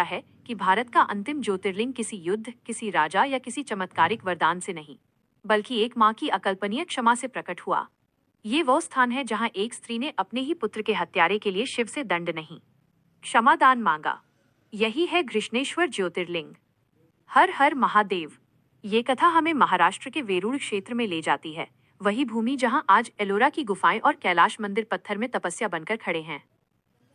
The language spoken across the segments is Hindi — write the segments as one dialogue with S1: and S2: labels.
S1: है कि भारत का अंतिम ज्योतिर्लिंग किसी युद्ध, किसी राजा या किसी चमत्कारिक वरदान से नहीं, बल्कि एक माँ की अकल्पनीय क्षमा से प्रकट हुआ। ये वो स्थान है जहाँ एक स्त्री ने अपने ही पुत्र के हत्यारे के लिए शिव से दंड नहीं, क्षमादान मांगा। यही है घृष्णेश्वर ज्योतिर्लिंग। हर हर महादेव। ये कथा हमें महाराष्ट्र के वेरूळ क्षेत्र में ले जाती है, वही भूमि जहाँ आज एलोरा की गुफाएं और कैलाश मंदिर पत्थर में तपस्या बनकर खड़े हैं।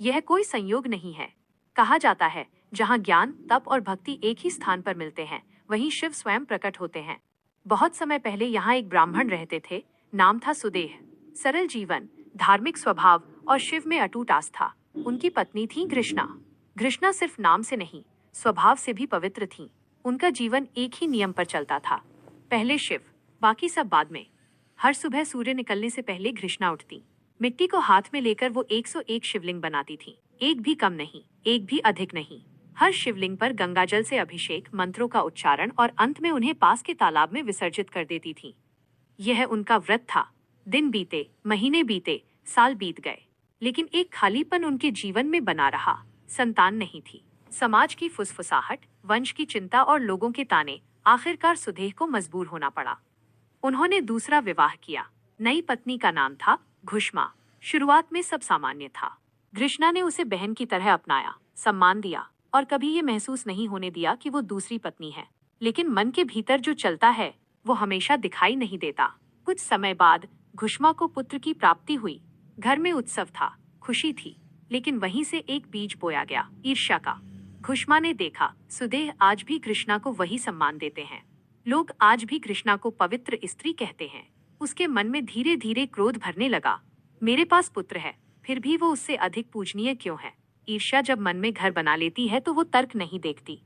S1: यह कोई संयोग नहीं है। कहा जाता है जहाँ ज्ञान, तप और भक्ति एक ही स्थान पर मिलते हैं, वहीं शिव स्वयं प्रकट होते हैं। बहुत समय पहले यहाँ एक ब्राह्मण रहते थे। नाम था सुदेह। सरल जीवन, धार्मिक स्वभाव और शिव में अटूट आस्था। उनकी पत्नी थी घृष्णा। घृष्णा सिर्फ नाम से नहीं, स्वभाव से भी पवित्र थीं। उनका जीवन एक ही नियम पर चलता था, पहले शिव, बाकी सब बाद में। हर सुबह सूर्य निकलने से पहले घृष्णा उठती। मिट्टी को हाथ में लेकर वो 101 शिवलिंग बनाती थी। एक भी कम नहीं, एक भी अधिक नहीं। हर शिवलिंग पर गंगाजल से अभिषेक, मंत्रों का उच्चारण और अंत में उन्हें पास के तालाब में विसर्जित कर देती थी। यह उनका व्रत था। दिन बीते, महीने बीते, साल बीत गए, लेकिन एक खालीपन उनके जीवन में बना रहा। संतान नहीं थी। समाज की फुसफुसाहट, वंश की चिंता और लोगों के ताने, आखिरकार सुदेह को मजबूर होना पड़ा। उन्होंने दूसरा विवाह किया। नई पत्नी का नाम था घुष्मा। शुरुआत में सब सामान्य था। घृष्णा ने उसे बहन की तरह अपनाया, सम्मान दिया और कभी ये महसूस नहीं होने दिया कि वो दूसरी पत्नी है। लेकिन मन के भीतर जो चलता है वो हमेशा दिखाई नहीं देता। कुछ समय बाद घुष्मा को पुत्र की प्राप्ति हुई। घर में उत्सव था, खुशी थी, लेकिन वहीं से एक बीज बोया गया, ईर्ष्या का। घुष्मा ने देखा सुदेह आज भी कृष्णा को वही सम्मान देते हैं। लोग आज भी कृष्णा को पवित्र स्त्री कहते हैं। उसके मन में धीरे धीरे क्रोध भरने लगा। मेरे पास पुत्र है, फिर भी वो उससे अधिक पूजनीय क्यों है? ईर्ष्या जब मन में घर बना लेती है तो वो तर्क नहीं देखती,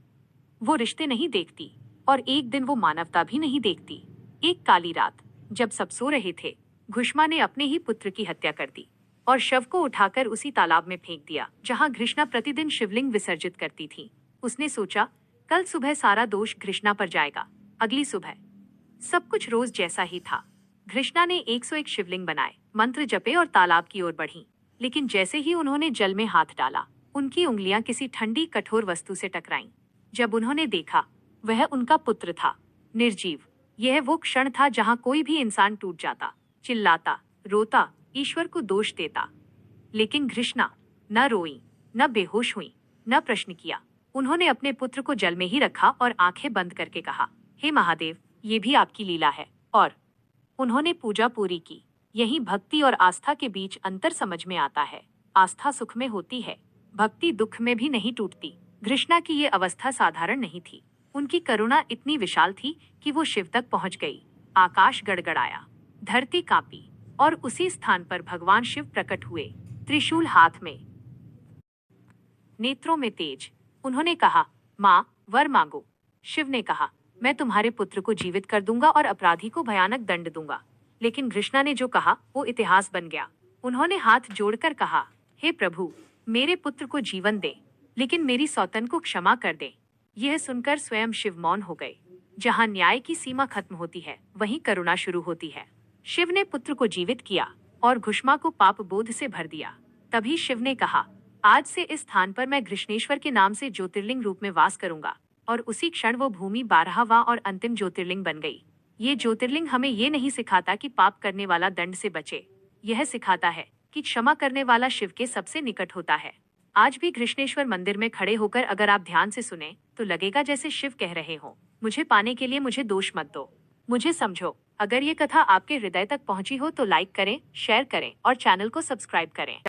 S1: वो रिश्ते नहीं देखती और एक दिन वो मानवता भी नहीं देखती। एक काली रात जब सब सो रहे थे, घुष्मा ने अपने ही पुत्र की हत्या कर दी और शव को उठाकर उसी तालाब में फेंक दिया जहाँ घृष्णा प्रतिदिन शिवलिंग विसर्जित करती थी। उसने सोचा कल सुबह सारा दोष घृष्णा पर जाएगा। अगली सुबह सब कुछ रोज जैसा ही था। घृष्णा ने 101 शिवलिंग बनाए, मंत्र जपे और तालाब की ओर बढ़ी। लेकिन जैसे ही उन्होंने जल में हाथ डाला, उनकी उंगलियां किसी ठंडी कठोर वस्तु से टकराईं। जब उन्होंने देखा, वह उनका पुत्र था, निर्जीव। यह वो क्षण था जहां कोई भी इंसान टूट जाता, चिल्लाता, रोता, ईश्वर को दोष देता। लेकिन घृष्णा न रोई, न बेहोश हुई, न प्रश्न किया। उन्होंने अपने पुत्र को जल में ही रखा और आंखें बंद करके कहा, हे महादेव, ये भी आपकी लीला है। और उन्होंने पूजा पूरी की। यही भक्ति और आस्था के बीच अंतर समझ में आता है। आस्था सुख में होती है, भक्ति दुख में भी नहीं टूटती। घृष्णा की ये अवस्था साधारण नहीं थी। उनकी करुणा इतनी विशाल थी कि वो शिव तक पहुंच गई। आकाश गड़गड़ाया, धरती कांपी और उसी स्थान पर भगवान शिव प्रकट हुए, त्रिशूल हाथ में, नेत्रों में तेज। उन्होंने कहा, माँ, वर मांगो। शिव ने कहा, मैं तुम्हारे पुत्र को जीवित कर दूंगा और अपराधी को भयानक दंड दूंगा। लेकिन घृष्णा ने जो कहा वो इतिहास बन गया। उन्होंने हाथ जोड़कर कहा, हे प्रभु, मेरे पुत्र को जीवन दे, लेकिन मेरी सौतन को क्षमा कर दे। यह सुनकर स्वयं शिव मौन हो गए। जहाँ न्याय की सीमा खत्म होती है, वहीं करुणा शुरू होती है। शिव ने पुत्र को जीवित किया और घुष्मा को पाप बोध से भर दिया। तभी शिव ने कहा, आज से इस स्थान पर मैं घृष्णेश्वर के नाम से ज्योतिर्लिंग रूप में वास करूंगा। और उसी क्षण वो भूमि 12वां और अंतिम ज्योतिर्लिंग बन गई। ये ज्योतिर्लिंग हमें ये नहीं सिखाता कि पाप करने वाला दंड से बचे, यह सिखाता है कि क्षमा करने वाला शिव के सबसे निकट होता है। आज भी घृष्णेश्वर मंदिर में खड़े होकर अगर आप ध्यान से सुने तो लगेगा जैसे शिव कह रहे हो, मुझे पाने के लिए मुझे दोष मत दो, मुझे समझो। अगर ये कथा आपके हृदय तक पहुंची हो तो लाइक करें, शेयर करें और चैनल को सब्सक्राइब करें।